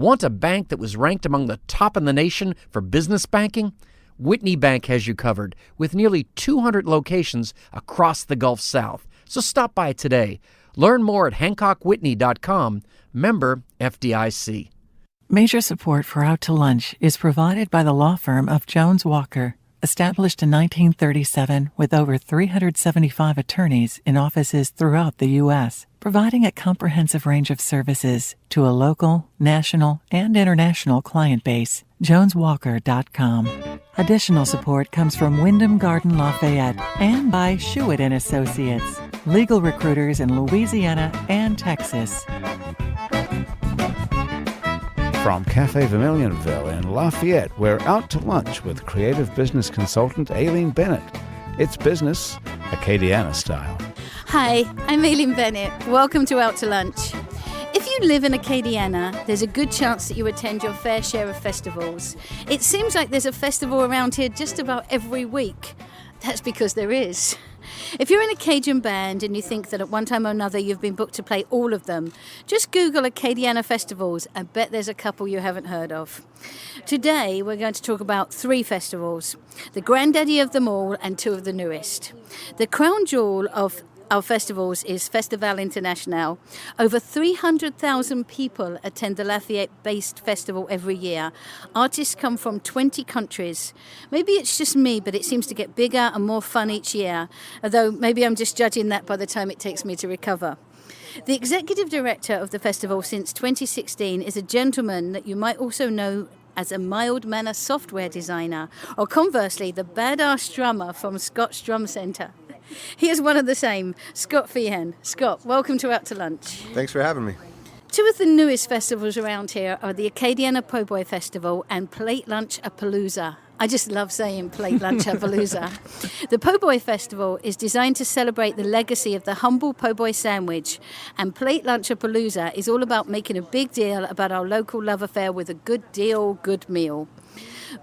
Want a bank that was ranked among the top in the nation for business banking? Whitney Bank has you covered with nearly 200 locations across the Gulf South. So stop by today. Learn more at HancockWhitney.com, member FDIC. Major support for Out to Lunch is provided by the law firm of Jones Walker, established in 1937 with over 375 attorneys in offices throughout the U.S., providing a comprehensive range of services to a local, national, and international client base. JonesWalker.com. Additional support comes from Wyndham Garden Lafayette and by Shewitt & Associates, legal recruiters in Louisiana and Texas. From Cafe Vermilionville in Lafayette, we're out to lunch with creative business consultant Aileen Bennett. It's business, Acadiana style. Hi, I'm Aileen Bennett. Welcome to Out to Lunch. If you live in Acadiana, there's a good chance that you attend your fair share of festivals. It seems like there's a festival around here just about every week. That's because there is. If you're in a Cajun band and you think that at one time or another you've been booked to play all of them, just Google Acadiana Festivals. I bet there's a couple you haven't heard of. Today we're going to talk about 3 festivals, the granddaddy of them all and 2 of the newest. The crown jewel of our festivals is Festival International. Over 300,000 people attend the Lafayette-based festival every year. Artists come from 20 countries. Maybe it's just me, but it seems to get bigger and more fun each year, although maybe I'm just judging that by the time it takes me to recover. The executive director of the festival since 2016 is a gentleman that you might also know as a mild-manner software designer, or conversely, the badass drummer from Scott's Drum Center. He is one of the same, Scott Fehan. Scott, welcome to Out to Lunch. Thanks for having me. 2 of the newest festivals around here are the Acadiana Poboy Festival and Plate Lunch a Palooza. I just love saying Plate Lunch a Palooza. The Poboy Festival is designed to celebrate the legacy of the humble Poboy sandwich, and Plate Lunch a Palooza is all about making a big deal about our local love affair with a good deal, good meal.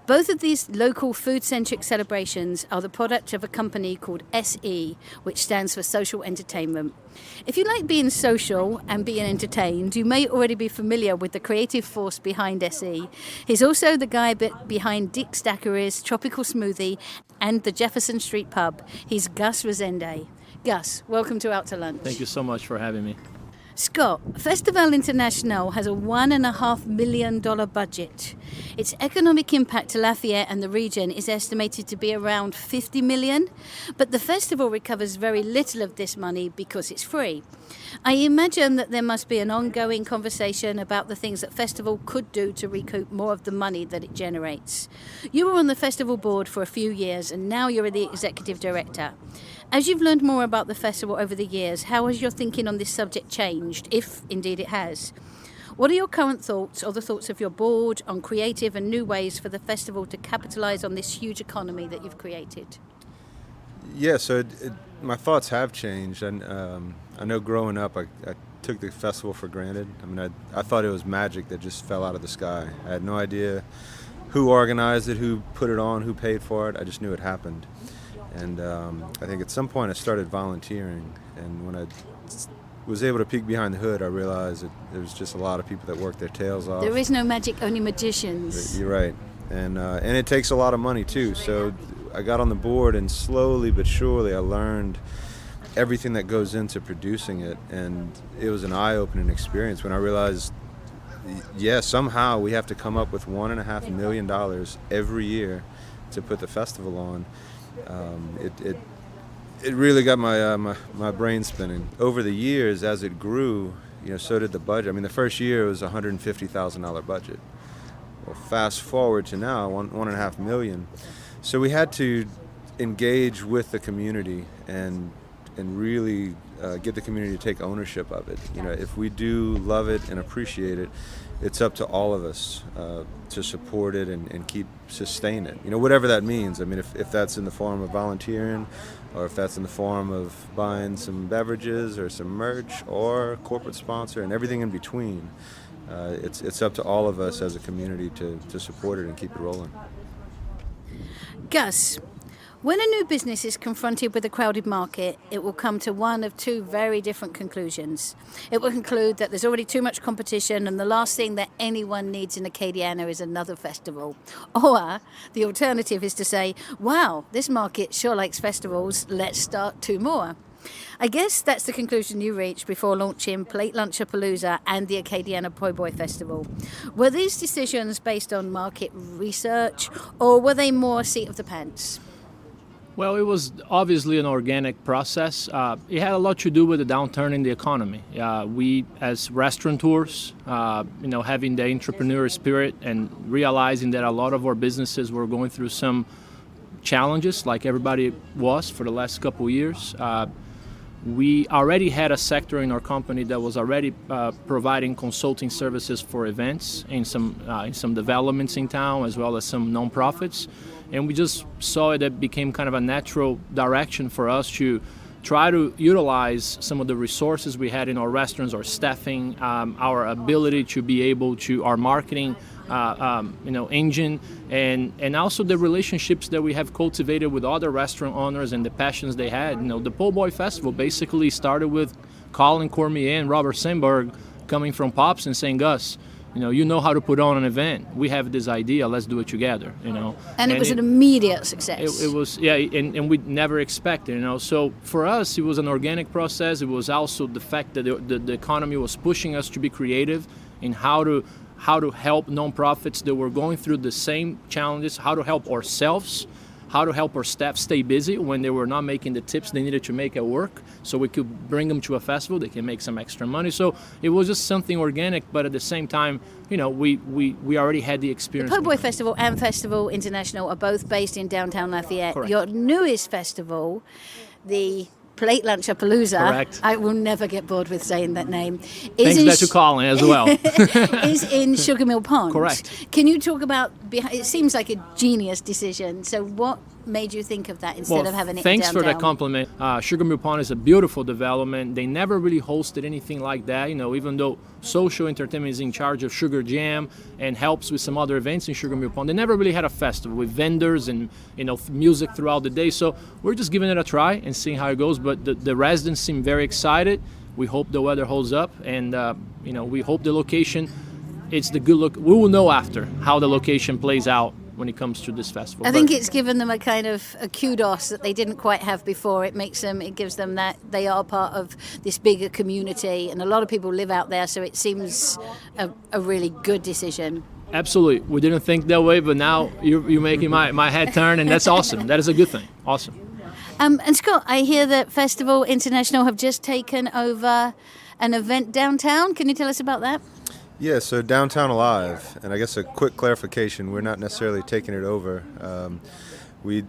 Both of these local food-centric celebrations are the product of a company called SE, which stands for Social Entertainment. If you like being social and being entertained, you may already be familiar with the creative force behind SE. He's also the guy behind Dix Daiquiris, Tropical Smoothie, and the Jefferson Street Pub. He's Gus Rezende. Gus, welcome to Out to Lunch. Thank you so much for having me. Scott, Festival International has a $1.5 million budget. Its economic impact to Lafayette and the region is estimated to be around $50 million, but the festival recovers very little of this money because it's free. I imagine that there must be an ongoing conversation about the things that festival could do to recoup more of the money that it generates. You were on the festival board for a few years and now you're the executive director. As you've learned more about the festival over the years, how has your thinking on this subject changed, if indeed it has? What are your current thoughts or the thoughts of your board on creative and new ways for the festival to capitalise on this huge economy that you've created? Yeah, so my thoughts have changed. And I know growing up, I took the festival for granted. I mean, I thought it was magic that just fell out of the sky. I had no idea who organized it, who put it on, who paid for it. I just knew it happened. And I think at some point I started volunteering, and when I was able to peek behind the hood, I realized that there was just a lot of people that worked their tails off. There is no magic, only magicians. You're right. And it takes a lot of money too. So I got on the board, and slowly but surely I learned everything that goes into producing it, and it was an eye-opening experience when I realized, yeah, somehow we have to come up with $1.5 million every year to put the festival on. It really got my brain spinning. Over the years, as it grew, so did the budget. I mean, the first year it was a $150,000 budget. Well, fast forward to now, $1.5 million. So we had to engage with the community and really get the community to take ownership of it. If we do love it and appreciate it, it's up to all of us to support it and keep sustain it. Whatever that means. I mean, if that's in the form of volunteering, or if that's in the form of buying some beverages or some merch or corporate sponsor and everything in between, it's up to all of us as a community to support it and keep it rolling. Gus, When a new business is confronted with a crowded market, it will come to one of two very different conclusions. It will conclude that there's already too much competition and the last thing that anyone needs in Acadiana is another festival. Or the alternative is to say, wow, this market sure likes festivals, let's start 2 more. I guess that's the conclusion you reached before launching Plate Luncher Palooza and the Acadiana Poboy Festival. Were these decisions based on market research or were they more seat of the pants? Well, it was obviously an organic process. It had a lot to do with the downturn in the economy. We, as restaurateurs, having the entrepreneur spirit and realizing that a lot of our businesses were going through some challenges, like everybody was for the last couple of years. We already had a sector in our company that was already providing consulting services for events in some developments in town, as well as some nonprofits. And we just saw it became kind of a natural direction for us to try to utilize some of the resources we had in our restaurants, our staffing, our ability to be able to, our marketing engine, and also the relationships that we have cultivated with other restaurant owners and the passions they had. The Poboy Festival basically started with Colin Cormier and Robert Sandberg coming from Pops and saying, Gus, you know how to put on an event. We have this idea. Let's do it together. And it was an immediate success. It was, and we never expected. So for us, it was an organic process. It was also the fact that the economy was pushing us to be creative in how to help nonprofits that were going through the same challenges, how to help ourselves, how to help our staff stay busy when they were not making the tips they needed to make at work, so we could bring them to a festival, they can make some extra money. So it was just something organic, but at the same time, we already had the experience. The Poboy Festival and Festival International are both based in downtown Lafayette. Correct. Your newest festival, the Plate Luncher Palooza. Correct. I will never get bored with saying that name. Thanks that to Colin as well. Is in Sugar Mill Pond. Correct. Can you talk about, it seems like a genius decision, so what made you think of that instead of having it thanks downtown? for that compliment. Sugar Mill Pond is a beautiful development. They never really hosted anything like that, even though social entertainment is in charge of Sugar Jam and helps with some other events in Sugar Mill Pond. They never really had a festival with vendors and music throughout the day. So we're just giving it a try and seeing how it goes. But the residents seem very excited. We hope the weather holds up, and we hope the location. It's the good look. We will know after how the location plays out when it comes to this festival. I think it's given them a kind of a kudos that they didn't quite have before. It gives them that they are part of this bigger community, and a lot of people live out there, so it seems a really good decision. Absolutely. We didn't think that way, but now you're making my head turn, and that's awesome. That is a good thing. Awesome. And Scott, I hear that Festival International have just taken over an event downtown. Can you tell us about that? Yeah, so Downtown Alive, and I guess a quick clarification, we're not necessarily taking it over. We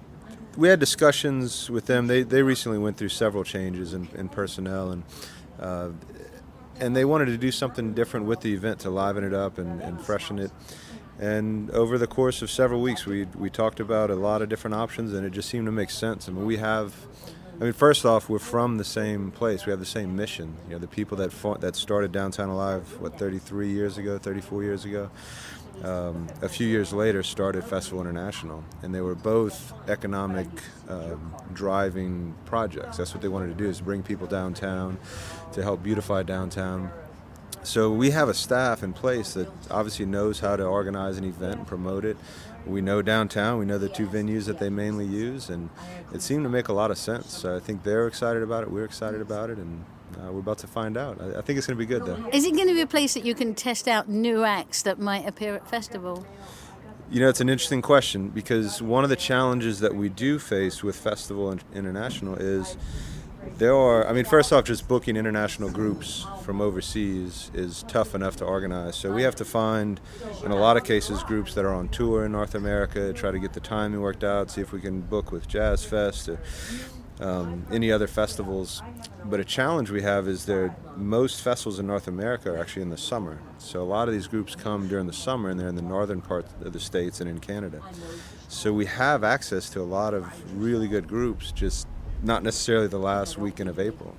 had discussions with them. They recently went through several changes in personnel, and they wanted to do something different with the event to liven it up and freshen it. And over the course of several weeks, we talked about a lot of different options, and it just seemed to make sense. First off, we're from the same place. We have the same mission. The people that started Downtown Alive, 34 years ago, a few years later started Festival International. And they were both economic driving projects. That's what they wanted to do, is bring people downtown to help beautify downtown. So we have a staff in place that obviously knows how to organize an event and promote it. We know downtown, we know the two venues that they mainly use, and it seemed to make a lot of sense. So I think they're excited about it, we're excited about it, and we're about to find out. I think it's going to be good, though. Is it going to be a place that you can test out new acts that might appear at festival? It's an interesting question, because one of the challenges that we do face with Festival International is first off, just booking international groups from overseas is tough enough to organize. So we have to find, in a lot of cases, groups that are on tour in North America, try to get the timing worked out, see if we can book with Jazz Fest or any other festivals. But a challenge we have is most festivals in North America are actually in the summer. So a lot of these groups come during the summer, and they're in the northern part of the States and in Canada. So we have access to a lot of really good groups, just not necessarily the last weekend of April.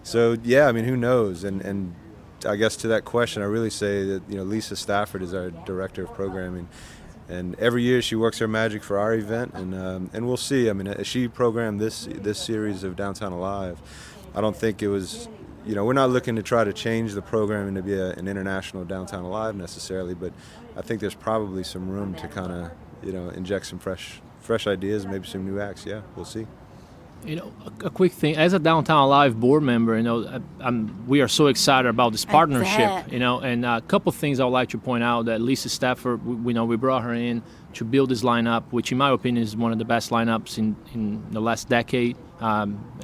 So who knows? And I guess to that question, I really say that Lisa Stafford is our director of programming. And every year she works her magic for our event, and we'll see. I mean, she programmed this series of Downtown Alive. I don't think it was, we're not looking to try to change the programming to be an international Downtown Alive necessarily, but I think there's probably some room to kind of, inject some fresh ideas, maybe some new acts. Yeah, we'll see. A quick thing, as a Downtown Alive board member, we are so excited about this partnership, and a couple things I would like to point out that Lisa Stafford, we brought her in to build this lineup, which in my opinion is one of the best lineups in the last decade.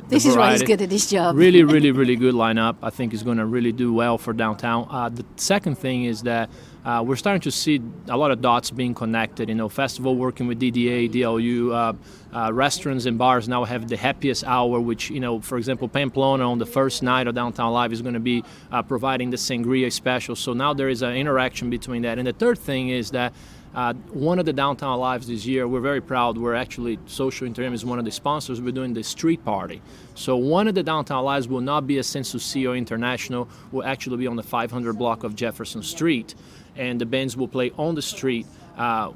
This is why he's good at his job. Really, really, really good lineup. I think it's going to really do well for downtown. The second thing is that we're starting to see a lot of dots being connected. Festival working with DDA, DLU, restaurants and bars now have the happiest hour, which, for example, Pamplona on the first night of Downtown Live is going to be providing the sangria special. So now there is an interaction between that. And the third thing is that one of the Downtown Lives this year, we're very proud. We're actually, Social Interim is one of the sponsors. We're doing the street party. So one of the Downtown Lives will not be a Sensusi or International. Will actually be on the 500 block of Jefferson Street. And the bands will play on the street,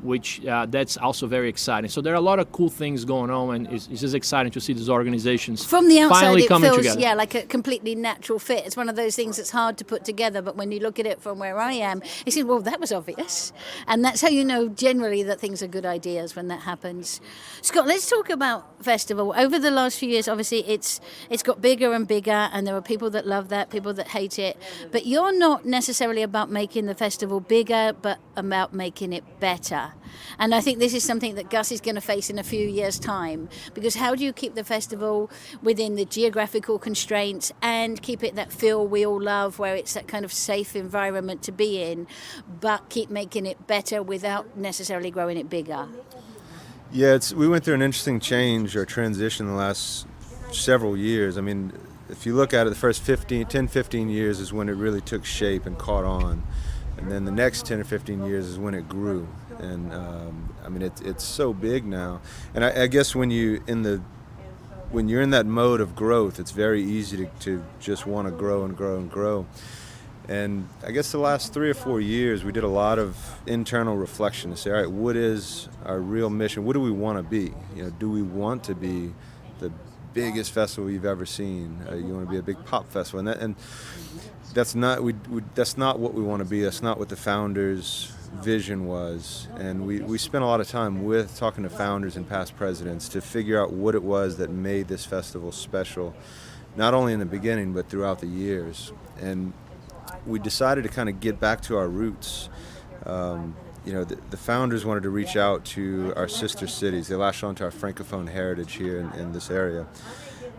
which that's also very exciting. So there are a lot of cool things going on, and it's just exciting to see these organizations from the outside. Finally it coming feels together. like a completely natural fit. It's one of those things that's hard to put together, but when you look at it from where I am, it seems, well, that was obvious, and that's how you know generally that things are good ideas when that happens. Scott, let's talk about festival. Over the last few years, obviously it's got bigger and bigger, and there are people that love that, people that hate it, but you're not necessarily about making the festival bigger, but about making it better. And I think this is something that Gus is going to face in a few years' time, because how do you keep the festival within the geographical constraints and keep it that feel we all love, where it's that kind of safe environment to be in, but keep making it better without necessarily growing it bigger? Yeah, we went through an interesting change or transition in the last several years. I mean, if you look at it, the first 10, 15 years is when it really took shape and caught on. And then the next 10 or 15 years is when it grew. And I mean, it's so big now. And I guess when you're in that mode of growth, it's very easy to just want to grow and grow and grow. And I guess the last 3 or 4 years, we did a lot of internal reflection to say, all right, what is our real mission? What do we want to be? Do we want to be the biggest festival you've ever seen? You want to be a big pop festival? And that's not what we want to be. That's not what the founders' vision was. And we spent a lot of time talking to founders and past presidents to figure out what it was that made this festival special, not only in the beginning but throughout the years. And we decided to kind of get back to our roots. The founders wanted to reach out to our sister cities. They latched onto our Francophone heritage here in this area.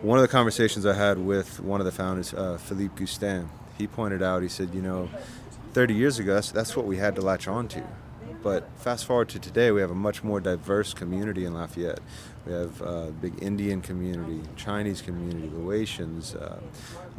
One of the conversations I had with one of the founders, Philippe Gustin, he pointed out, he said, 30 years ago, that's what we had to latch on to. But fast forward to today, we have a much more diverse community in Lafayette. We have a big Indian community, Chinese community, Laotians,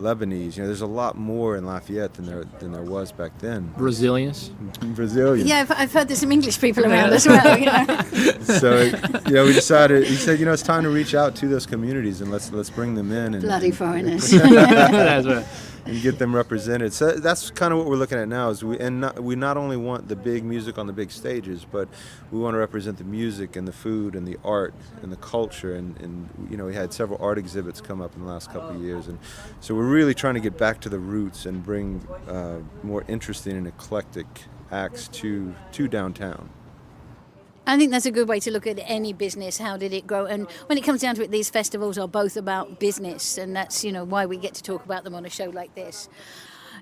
Lebanese. There's a lot more in Lafayette than there was back then. Brazilians. Yeah, I've heard there's some English people around as well. So, we decided. He said, it's time to reach out to those communities and let's bring them in. And, bloody foreigners. That's right. And get them represented. So that's kind of what we're looking at now. We not only want the big music on the big stages, but we want to represent the music and the food and the art and the culture. And we had several art exhibits come up in the last couple of years. And so we're really trying to get back to the roots and bring more interesting and eclectic acts to downtown. I think that's a good way to look at any business. How did it grow? And when it comes down to it, these festivals are both about business, and that's why we get to talk about them on a show like this.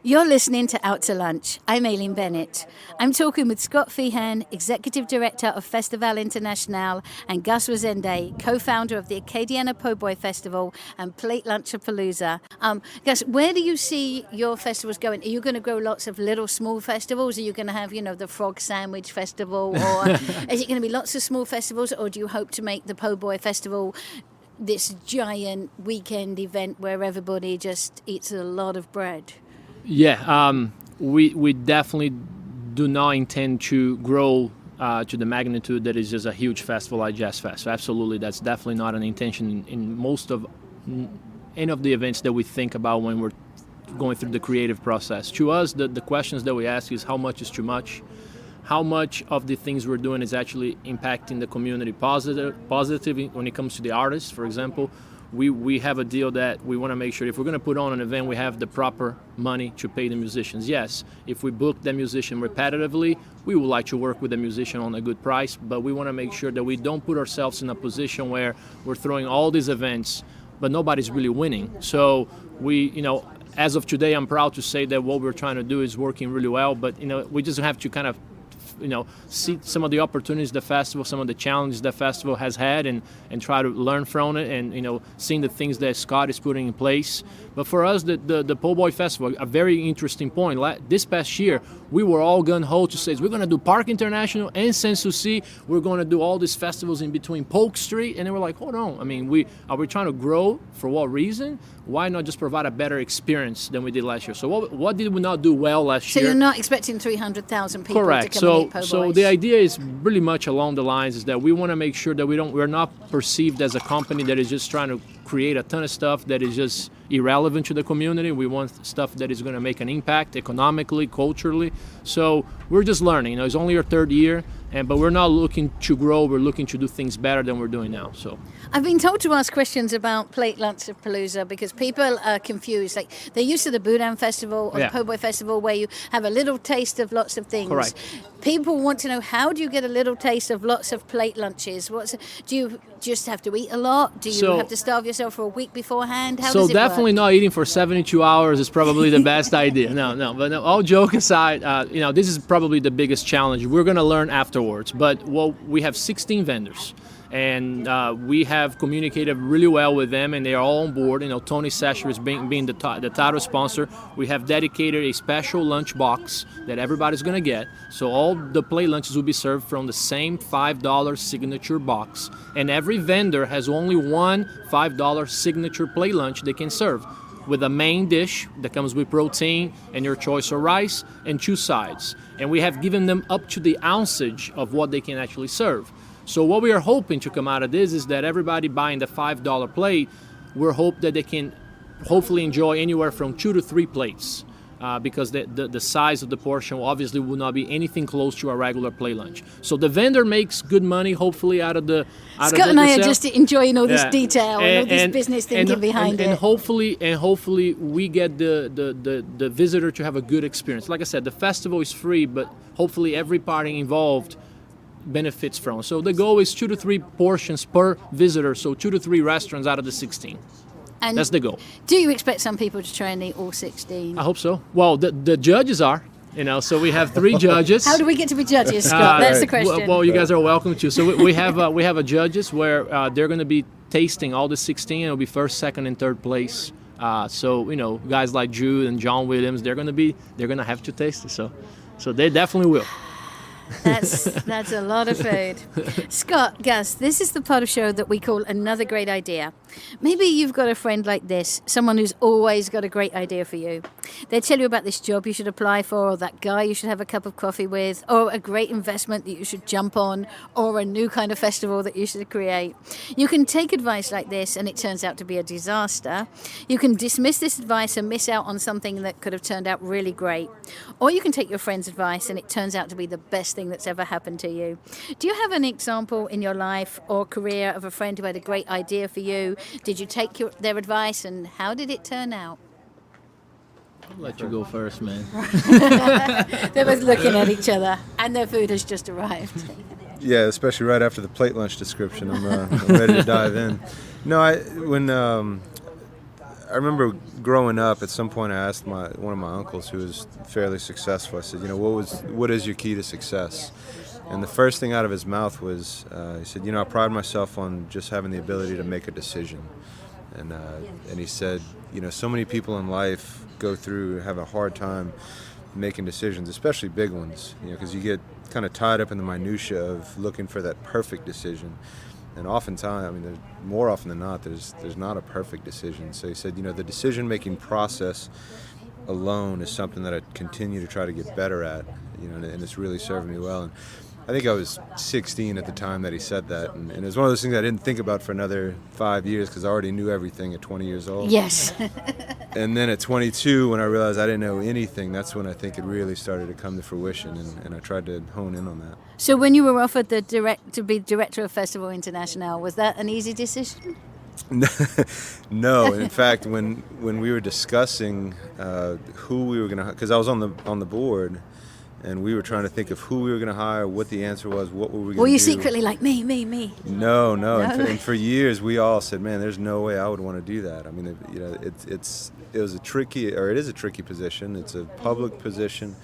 You're listening to Out to Lunch. I'm Aileen Bennett. I'm talking with Scott Fehan, Executive Director of Festival International, and Gus Rezende, co-founder of the Acadiana Poboy Festival and Plate Lunch Palooza. Gus, where do you see your festivals going? Are you going to grow lots of little small festivals? Are you going to have, the Frog Sandwich Festival? Or is it going to be lots of small festivals? Or do you hope to make the Poboy Festival this giant weekend event where everybody just eats a lot of bread? Yeah, we definitely do not intend to grow to the magnitude that is just a huge festival like Jazz Fest. So absolutely, that's definitely not an intention in most of any of the events that we think about when we're going through the creative process. To us, the questions that we ask is how much is too much, how much of the things we're doing is actually impacting the community positively when it comes to the artists. For example, we have a deal that we want to make sure if we're going to put on an event, we have the proper money to pay the musicians. Yes, if we book the musician repetitively, we would like to work with the musician on a good price, but we want to make sure that we don't put ourselves in a position where we're throwing all these events, but nobody's really winning. So we, as of today, I'm proud to say that what we're trying to do is working really well, but, we just have to kind of see some of the opportunities the festival, some of the challenges the festival has had, and try to learn from it, and seeing the things that Scott is putting in place. But for us, the Poboy Festival, a very interesting point. This past year, we were all gung-ho to say we're going to do Park International and Sanssouci. We're going to do all these festivals in between Polk Street, and they were like, hold on. I mean, are we trying to grow? For what reason? Why not just provide a better experience than we did last year? So what did we not do well last year? So you're not expecting 300,000 people Correct. to come and meet Poboys? So the idea is really much along the lines is that we want to make sure that we're not perceived as a company that is just trying to create a ton of stuff that is just irrelevant to the community. We want stuff that is going to make an impact economically, culturally. So we're just learning. It's only our third year, but we're not looking to grow. We're looking to do things better than we're doing now. So I've been told to ask questions about plate lunch of Palooza because people are confused. Like they're used to the Boudin Festival or the Poboy Festival where you have a little taste of lots of things. Correct. People want to know, how do you get a little taste of lots of plate lunches? Do you just have to eat a lot? Do you have to starve yourself for a week beforehand? How does it definitely work? Not eating for 72 hours is probably the best idea. But all joke aside, this is probably the biggest challenge. We're going to learn afterwards. But we have 16 vendors. And we have communicated really well with them, and they are all on board. Tony Sasher is being the title sponsor. We have dedicated a special lunch box that everybody's going to get. So all the plate lunches will be served from the same $5 signature box. And every vendor has only one $5 signature plate lunch they can serve, with a main dish that comes with protein and your choice of rice and 2 sides. And we have given them up to the ounceage of what they can actually serve. So what we are hoping to come out of this is that everybody buying the $5 plate, we're hope that they can hopefully enjoy anywhere from 2 to 3 plates, because the size of the portion obviously will not be anything close to a regular plate lunch. So the vendor makes good money, hopefully, out of the Scott and I are just enjoying all this detail and all this business thinking behind it. And hopefully we get the visitor to have a good experience. Like I said, the festival is free, but hopefully every party involved benefits from. So the goal is 2 to 3 portions per visitor, so 2 to 3 restaurants out of the 16. And that's the goal. Do you expect some people to try and eat all 16? I hope so. Well, the judges are, so we have 3 judges. How do we get to be judges, Scott? That's the question. Well, you guys are welcome to. So we have a judges where they're going to be tasting all the 16. It'll be first, second, and third place. So guys like Jude and John Williams, they're going to have to taste it. So they definitely will. That's a lot of food. Scott, Gus, this is the part of the show that we call Another Great Idea. Maybe you've got a friend like this, someone who's always got a great idea for you. They tell you about this job you should apply for, or that guy you should have a cup of coffee with, or a great investment that you should jump on, or a new kind of festival that you should create. You can take advice like this and it turns out to be a disaster. You can dismiss this advice and miss out on something that could have turned out really great. Or you can take your friend's advice and it turns out to be the best thing that's ever happened to you. Do you have an example in your life or career of a friend who had a great idea for you? Did you take their advice, and how did it turn out? I'll let you go first, man. They're both looking at each other, and their food has just arrived. Yeah, especially right after the plate lunch description, I'm ready to dive in. No, I remember growing up. At some point, I asked one of my uncles, who was fairly successful. I said, what is your key to success? And the first thing out of his mouth was, he said, I pride myself on just having the ability to make a decision. And he said, so many people in life have a hard time making decisions, especially big ones, because you get kind of tied up in the minutia of looking for that perfect decision. And oftentimes, more often than not, there's not a perfect decision. So he said, the decision-making process alone is something that I continue to try to get better at, and it's really serving me well. And I think I was 16 at the time that he said that, and it was one of those things I didn't think about for another 5 years because I already knew everything at 20 years old. Yes. And then at 22, when I realized I didn't know anything, that's when I think it really started to come to fruition, and I tried to hone in on that. So when you were offered to be director of Festival International, was that an easy decision? No, in fact, when we were discussing who we were going to, because I was on the board, and we were trying to think of who we were going to hire, what the answer was, what were we going to do. Were you secretly like, me? No. And for years, we all said, man, there's no way I would want to do that. I mean, it is a tricky position. It's a public position.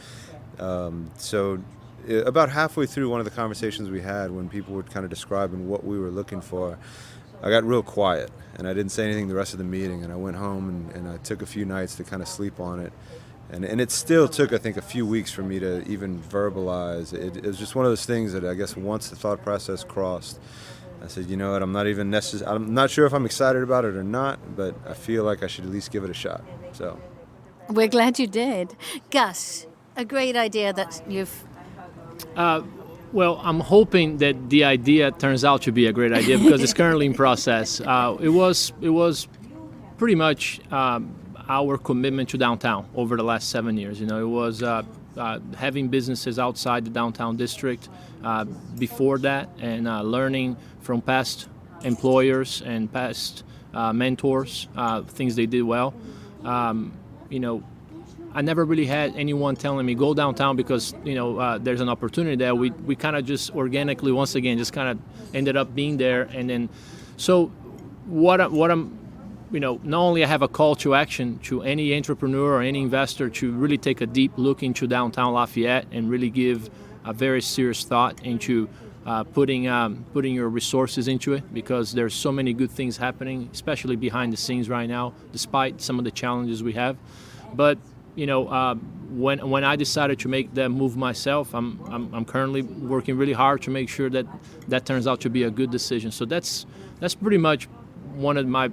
About halfway through one of the conversations we had, when people were kind of describing what we were looking for, I got real quiet, and I didn't say anything the rest of the meeting, and I went home and I took a few nights to kind of sleep on it. And it still took, I think, a few weeks for me to even verbalize. It was just one of those things that I guess once the thought process crossed, I said, you know what, I'm not sure if I'm excited about it or not, but I feel like I should at least give it a shot. So We're glad you did. Gus, a great idea that you've... Well, I'm hoping that the idea turns out to be a great idea because it's currently in process. It was pretty much our commitment to downtown over the last 7 years. You know, it was having businesses outside the downtown district before that, and learning from past employers and past mentors, things they did well. You know, I never really had anyone telling me go downtown because there's an opportunity there. We kind of just organically, once again, just kind of ended up being there, and then so what I'm not only I have a call to action to any entrepreneur or any investor to really take a deep look into downtown Lafayette and really give a very serious thought into putting your resources into it, because there's so many good things happening, especially behind the scenes right now, despite some of the challenges we have. But when I decided to make that move myself, I'm currently working really hard to make sure that turns out to be a good decision. So that's pretty much one of my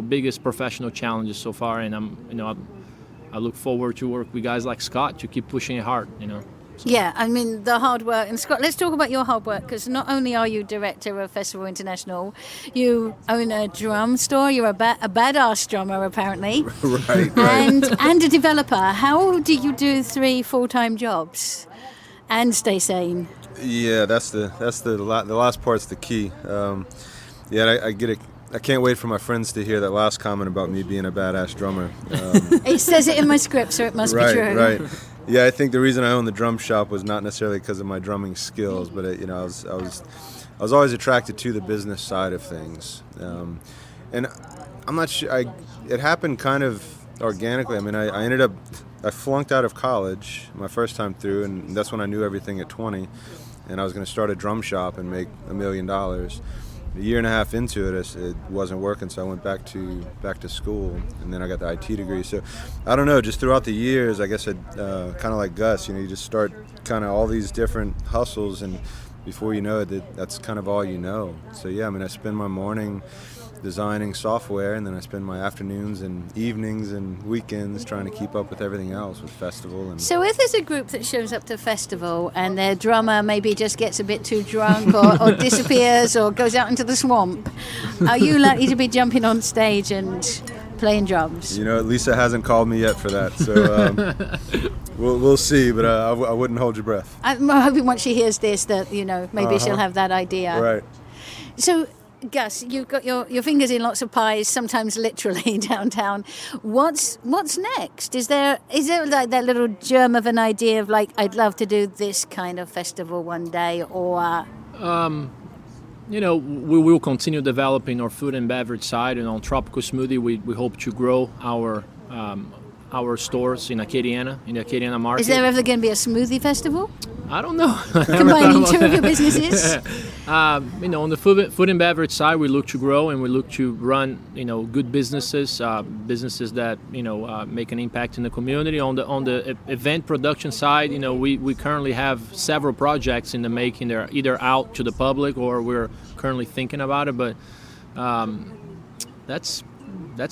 biggest professional challenges so far, and I look forward to work with guys like Scott to keep pushing it hard. So. Yeah, I mean, the hard work. And Scott, let's talk about your hard work, because not only are you director of Festival International, you own a drum store. You're a badass drummer, apparently. Right. And a developer. How do you do 3 full-time jobs and stay sane? Yeah, that's the last part's the key. I get it. I can't wait for my friends to hear that last comment about me being a badass drummer. It says it in my script, so it must be true. Right. Yeah, I think the reason I owned the drum shop was not necessarily because of my drumming skills, but I was always attracted to the business side of things, and I'm not sure. It happened kind of organically. I mean, I flunked out of college my first time through, and that's when I knew everything at 20, and I was going to start a drum shop and make $1 million. A year and a half into it, it wasn't working, so I went back to school, and then I got the IT degree. So I don't know, just throughout the years, I guess kind of like Gus, you just start kind of all these different hustles, and before you know it, that's kind of all you know. So yeah, I mean, I spend my morning designing software, and then I spend my afternoons and evenings and weekends trying to keep up with everything else with festival. So if there's a group that shows up to festival and their drummer maybe just gets a bit too drunk or disappears or goes out into the swamp, are you likely to be jumping on stage and playing drums? Lisa hasn't called me yet for that, so we'll see, but I wouldn't hold your breath. I'm hoping once she hears this that maybe she'll have that idea. Right. So Gus, you've got your fingers in lots of pies, sometimes literally downtown. What's next? Is there like that little germ of an idea of like, I'd love to do this kind of festival one day, or? We will continue developing our food and beverage side, and on Tropical Smoothie, we hope to grow our stores in Acadiana, in the Acadiana market. Is there ever going to be a smoothie festival? I don't know. Combining 2 of your businesses? On the food and beverage side, we look to grow, and we look to run, good businesses, businesses that, make an impact in the community. On the event production side, we currently have several projects in the making. They're either out to the public or we're currently thinking about it, but that's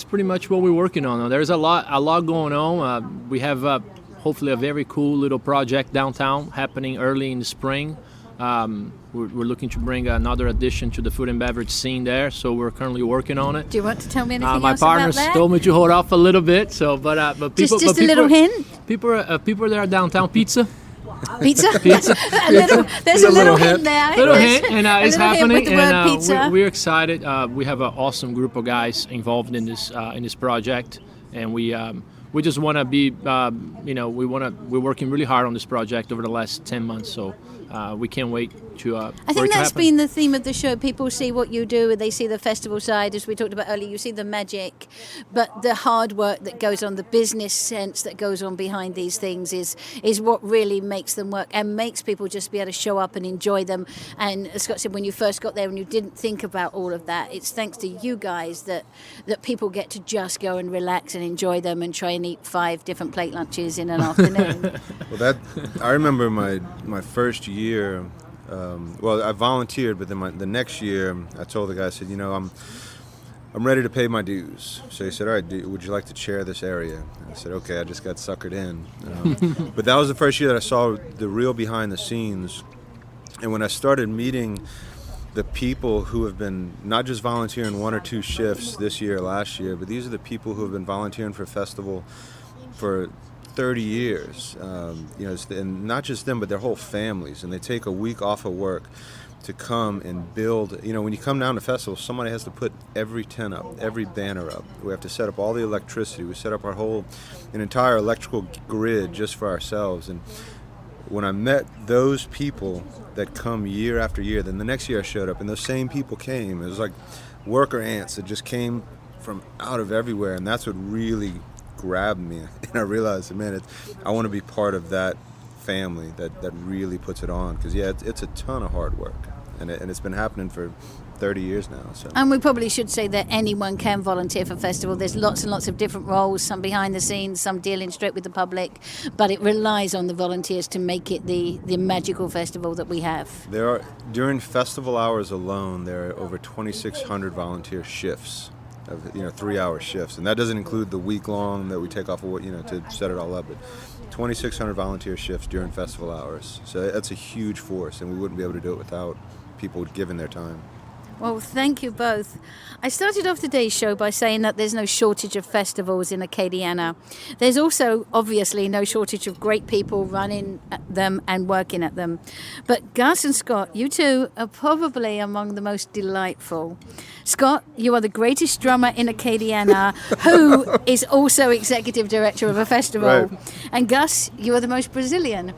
pretty much what we're working on. There's a lot going on. We have hopefully a very cool little project downtown happening early in the spring. We're looking to bring another addition to the food and beverage scene there, so we're currently working on it. Do you want to tell me anything My else about partners that? told me to hold off a little bit, so but people Just a little hint. People there downtown pizza. Pizza. Pizza. There's a little hint there. Little There's hint, and a it's little hint happening. with the word And pizza. we're excited. We have an awesome group of guys involved in this project, and we just want to be, we're working really hard on this project over the last 10 months, so we can't wait to I for think it to that's happen. been the theme of the show. People see what you do, and they see the festival side, as we talked about earlier. You see the magic, but the hard work that goes on, the business sense that goes on behind these things is what really makes them work and makes people just be able to show up and enjoy them. And as Scott said, when you first got there and you didn't think about all of that, it's thanks to you guys that people get to just go and relax and enjoy them and try and eat 5 different plate lunches in an afternoon. Well, I remember my first year. I volunteered, but then the next year, I told the guy, I said, I'm ready to pay my dues. So he said, all right, would you like to chair this area? And I said, okay. I just got suckered in. But that was the first year that I saw the real behind the scenes. And when I started meeting the people who have been not just volunteering 1 or 2 shifts this year, last year, but these are the people who have been volunteering for festival for 30 years, and not just them, but their whole families, and they take a week off of work to come and build. When you come down to festivals, somebody has to put every tent up, every banner up. We have to set up all the electricity. We set up an entire electrical grid just for ourselves. And when I met those people that come year after year, then the next year I showed up, and those same people came. It was like worker ants that just came from out of everywhere, and that's what really grabbed me. And I realized, man, I want to be part of that family that really puts it on, because it's a ton of hard work, and it's been happening for 30 years now. So. And we probably should say that anyone can volunteer for festival. There's lots and lots of different roles, some behind the scenes, some dealing straight with the public, but it relies on the volunteers to make it the magical festival that we have. During festival hours alone, there are over 2,600 volunteer shifts. Of 3-hour shifts, and that doesn't include the week long that we take off of to set it all up. But 2,600 volunteer shifts during festival hours, so that's a huge force, and we wouldn't be able to do it without people giving their time. Well, thank you both. I started off today's show by saying that there's no shortage of festivals in Acadiana. There's also, obviously, no shortage of great people running at them and working at them. But Gus and Scott, you two are probably among the most delightful. Scott, you are the greatest drummer in Acadiana, who is also executive director of a festival. Right. And Gus, you are the most Brazilian.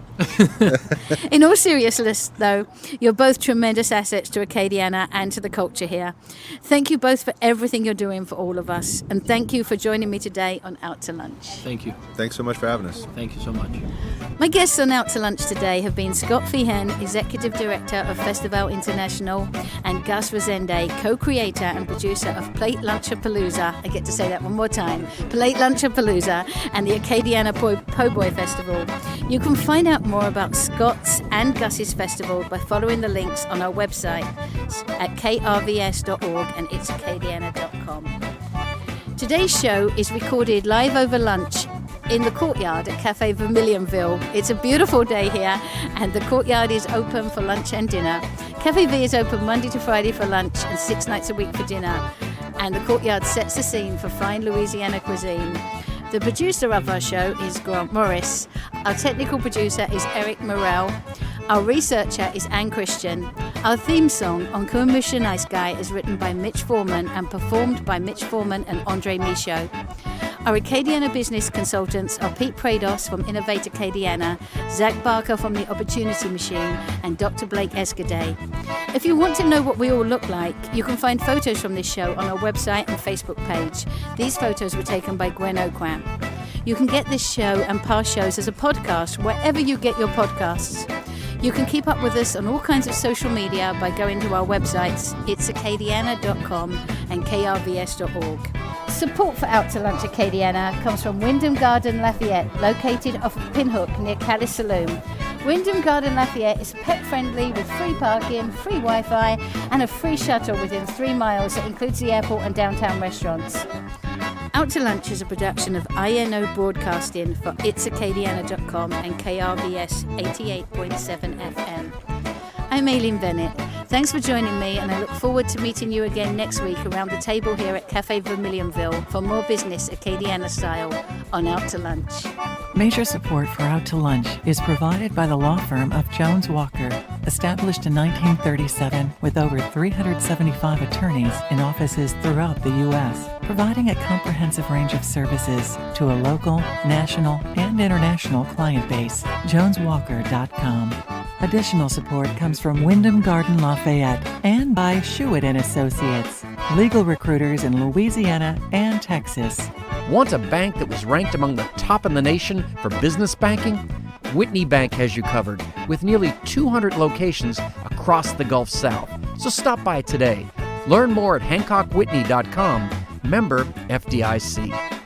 In all seriousness, though, you're both tremendous assets to Acadiana and to the culture here. Thank you both for everything you're doing for all of us, and thank you for joining me today on Out to Lunch. Thank you. Thanks so much for having us. Thank you so much. My guests on Out to Lunch today have been Scott Fehan, Executive Director of Festival International, and Gus Rezende, co-creator and producer of Plate Luncher Palooza. I get to say that one more time. Plate Luncher Palooza and the Acadiana Poboy Festival. You can find out more about Scott's and Gus's festival by following the links on our website at krvs.org and itsacadiana.com. Today's show is recorded live over lunch in the courtyard at Cafe Vermilionville. It's a beautiful day here, and the courtyard is open for lunch and dinner. Cafe V is open Monday to Friday for lunch and 6 nights a week for dinner, and the courtyard sets the scene for fine Louisiana cuisine. The producer of our show is Grant Morris. Our technical producer is Eric Morrell. Our researcher is Anne Christian. Our theme song, On Kumbusha Nice Guy, is written by Mitch Foreman and performed by Mitch Foreman and Andre Michaud. Our Acadiana business consultants are Pete Prados from Innovate Acadiana, Zach Barker from The Opportunity Machine, and Dr. Blake Escaday. If you want to know what we all look like, you can find photos from this show on our website and Facebook page. These photos were taken by Gwen Aucoin. You can get this show and past shows as a podcast wherever you get your podcasts. You can keep up with us on all kinds of social media by going to our websites, itsacadiana.com and krvs.org. Support for Out to Lunch Acadiana comes from Wyndham Garden Lafayette, located off of Pinhook near Calais Saloon. Wyndham Garden Lafayette is pet-friendly with free parking, free Wi-Fi and a free shuttle within 3 miles that includes the airport and downtown restaurants. Out to Lunch is a production of INO Broadcasting for itsacadiana.com and KRVS 88.7 FM. I'm Aileen Bennett. Thanks for joining me, and I look forward to meeting you again next week around the table here at Cafe Vermilionville for more business Acadiana style on Out to Lunch. Major support for Out to Lunch is provided by the law firm of Jones Walker, established in 1937 with over 375 attorneys in offices throughout the U.S., providing a comprehensive range of services to a local, national, and international client base. JonesWalker.com. Additional support comes from Wyndham Garden Lafayette and by Shewitt & Associates, legal recruiters in Louisiana and Texas. Want a bank that was ranked among the top in the nation for business banking? Whitney Bank has you covered with nearly 200 locations across the Gulf South. So stop by today. Learn more at HancockWhitney.com. Member FDIC.